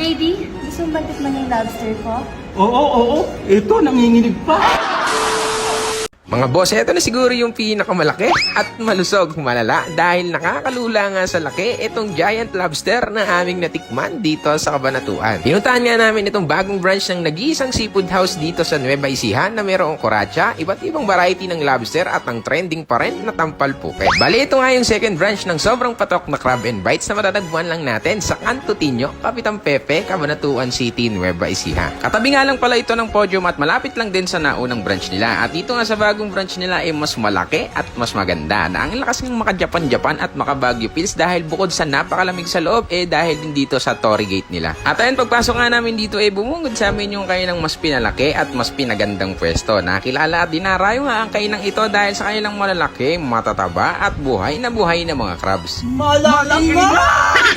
Baby, gusto mo ba tikman yung lobster ko? Oo. Ito, nanginginig pa. Mga boss, eto na siguro yung pinakamalaki at malusog malala dahil nakakalula nga sa laki itong giant lobster na aming natikman dito sa Cabanatuan. Pinuntahan nga namin itong bagong branch ng nag-iisang seafood house dito sa Nueva Ecija na mayroong koratsa, iba't ibang variety ng lobster at ang trending pa rin na tampal puke. Bali, ito nga yung second branch ng sobrang patok na crab and bites na matatagpuan lang natin sa Canto Tinio, Kapitan Pepe, Cabanatuan City, Nueva Ecija. Katabi nga lang pala ito ng podium at malapit lang din sa naunang branch nila. At dito nga sa bagong branch nila ay mas malaki at mas maganda na ang lakas ng maka-Japan-Japan at maka-Baguio feels dahil bukod sa napakalamig sa loob dahil din dito sa Torii Gate nila. At ayun, pagpasok nga namin dito bumungod sa amin yung kanilang mas pinalaki at mas pinagandang pwesto. Nakilala at dinarayo nga ang kainan ito dahil sa kanilang malalaki, matataba at buhay na mga crabs. Malaki na!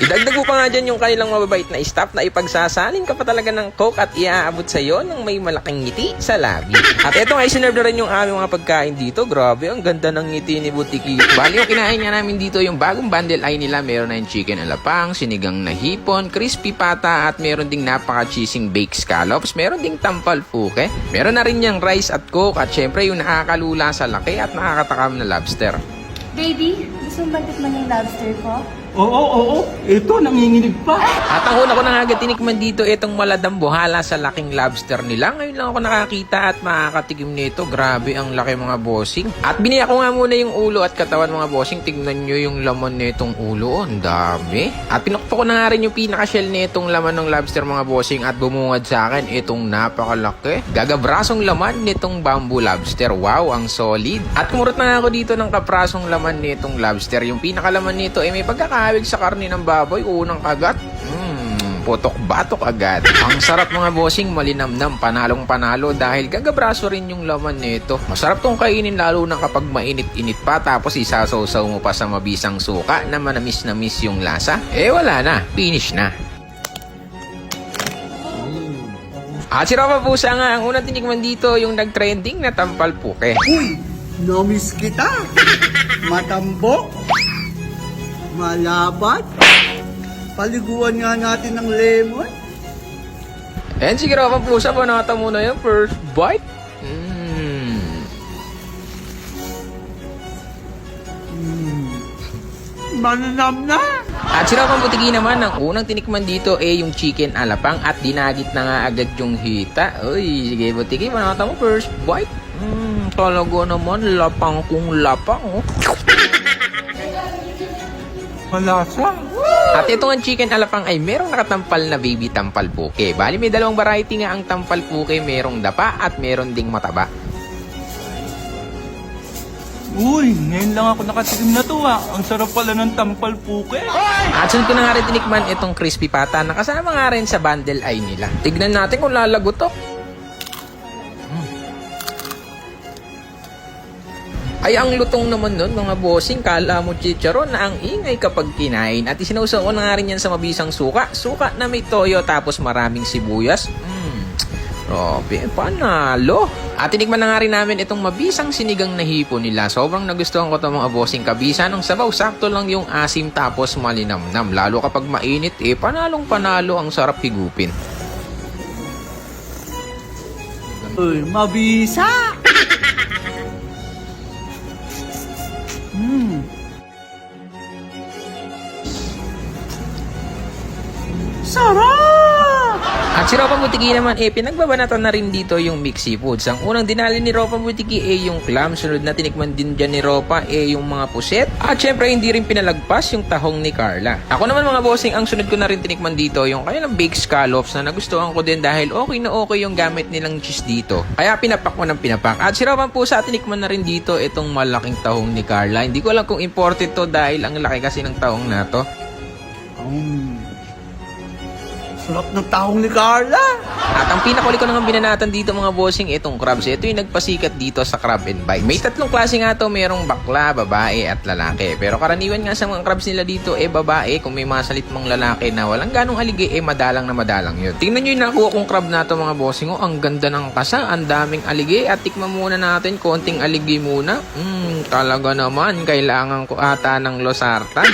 Idagdag mo pa nga dyan yung kanilang mababait na staff na ipagsasalin ka pa talaga ng coke at iaabot sa'yo ng may malaking ngiti sa labi. At eto nga, isinurve na rin yung aming mga pagkain dito. Grabe, ang ganda ng ngiti ni Butiki. Bali, yung kinain nga namin dito, yung bagong bundle ay nila, meron na yung chicken alapang, sinigang na hipon, crispy pata, at meron ding napaka-cheesing baked scallops, meron ding tampal puke, meron na rin yung rice at coke, at syempre yung nakakalula sa laki at nakakatakam na lobster. Baby, gusto mo ba tikman yung lobster ko? Oo. Ito, nanginginig pa. At ang una ko na agad tinikman dito, itong maladambuhala sa laking lobster nila. Ngayon lang ako nakakita at makakatikim nito. Grabe ang laki mga bossing. At biniya ko nga muna yung ulo at katawan mga bossing. Tignan nyo yung laman nitong ulo. Ang dami. At pinukpo ko na nga rin yung pinaka-shell nitong laman ng lobster mga bossing. At bumungad sa akin itong napakalaki, gagabrasong laman nitong bamboo lobster. Wow, ang solid. At kumurot na nga ako dito ng kaprasong laman nitong lobster. Yung pinakalaman nito may pagkakahawig sa karne ng baboy, unang kagat. Putok-batok agad. Ang sarap mga bossing, malinamnam, panalong panalo dahil gagabraso rin yung laman nito. Masarap tong kainin lalo na kapag mainit-init pa tapos isasawsaw mo pa sa mabisang suka na manamis na miss yung lasa. Wala na, finish na. At si Rafa Pusa nga, ang unang tinikman dito yung nag-trending na tampal puke. Uy, namiss kita. Matambok. Malabat. Paliguan nga natin ng lemon. And sige Rafa Pusa, panata muna yung first bite. Mananam na. At si Rafa Butiki naman, ang unang tinikman dito yung chicken alapang at dinagit na nga agad yung hita. Uy, sige Butiki, panata mo first bite. Talaga naman, lapang kung lapang. Malasa. At ito ang chicken alapang ay merong nakatampal na baby tampal puke. Bali may dalawang variety nga ang tampal puke, merong dapa at meron ding mataba. Uy, ngayon lang ako nakatikim na to Ang sarap pala ng tampal puke. At sunod ko na nga rin tinikman itong crispy pata na kasama nga rin sa bundle ay nila. Tignan natin kung lalagot to. Ay, ang lutong naman nun mga bossing, kala mo chicharon na ang ingay kapag kinain. At isinausaw ko na nga rin yan sa mabisang suka. Suka na may toyo tapos maraming sibuyas. Grabe, panalo. At tinikman na nga rin namin itong mabisang sinigang na hipon nila. Sobrang nagustuhan ko itong mga bossing, kabisa ng sabaw. Sakto lang yung asim tapos malinamnam. Lalo kapag mainit, panalong panalo, ang sarap higupin. Uy, mabisa. Sarap! At si Ropa Butiki naman, pinagbabanatan na rin dito yung mixed seafoods. Ang unang dinali ni Ropa Butiki yung clam. Sunod na tinikman din dyan ni Ropa yung mga puset. At syempre, hindi rin pinalagpas yung tahong ni Carla. Ako naman mga bossing, ang sunod ko na rin tinikman dito yung kanilang baked scallops na nagustuhan ko din dahil okay na okay yung gamit nilang cheese dito. Kaya pinapak mo ng pinapak. At si Ropa Pusa, tinikman na rin dito itong malaking tahong ni Carla. Hindi ko alam kung imported to dahil ang laki kasi ng tahong na to. Sarap ng tahong ni Carla. At ang pinakuli ko nang binanatan dito mga bossing, itong crabs. Ito yung nagpasikat dito sa crab and bite. May tatlong klase nga to, merong bakla, babae at lalaki. Pero karaniwan nga sa mga crabs nila dito babae. Kung may masalit mong lalaki na walang ganong aligi, madalang na madalang yun. Tingnan nyo yung nakuha kong crab na to mga bossing. Ang ganda ng kasa, ang daming aligi. At tikman muna natin, konting aligi muna. Talaga naman, kailangan ko ata ng losartan.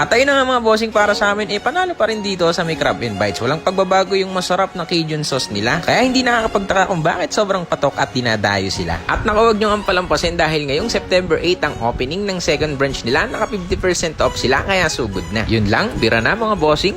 At ayun na nga mga bossing, para sa amin, panalo pa rin dito sa may Crab and Bites. Walang pagbabago yung masarap na Cajun sauce nila. Kaya hindi nakakapagtaka kung bakit sobrang patok at dinadayo sila. At nakawag nyo ang palampasin dahil ngayong September 8 ang opening ng second branch nila. Naka 50% off sila, kaya sugod na. Yun lang, bira na mga bossing.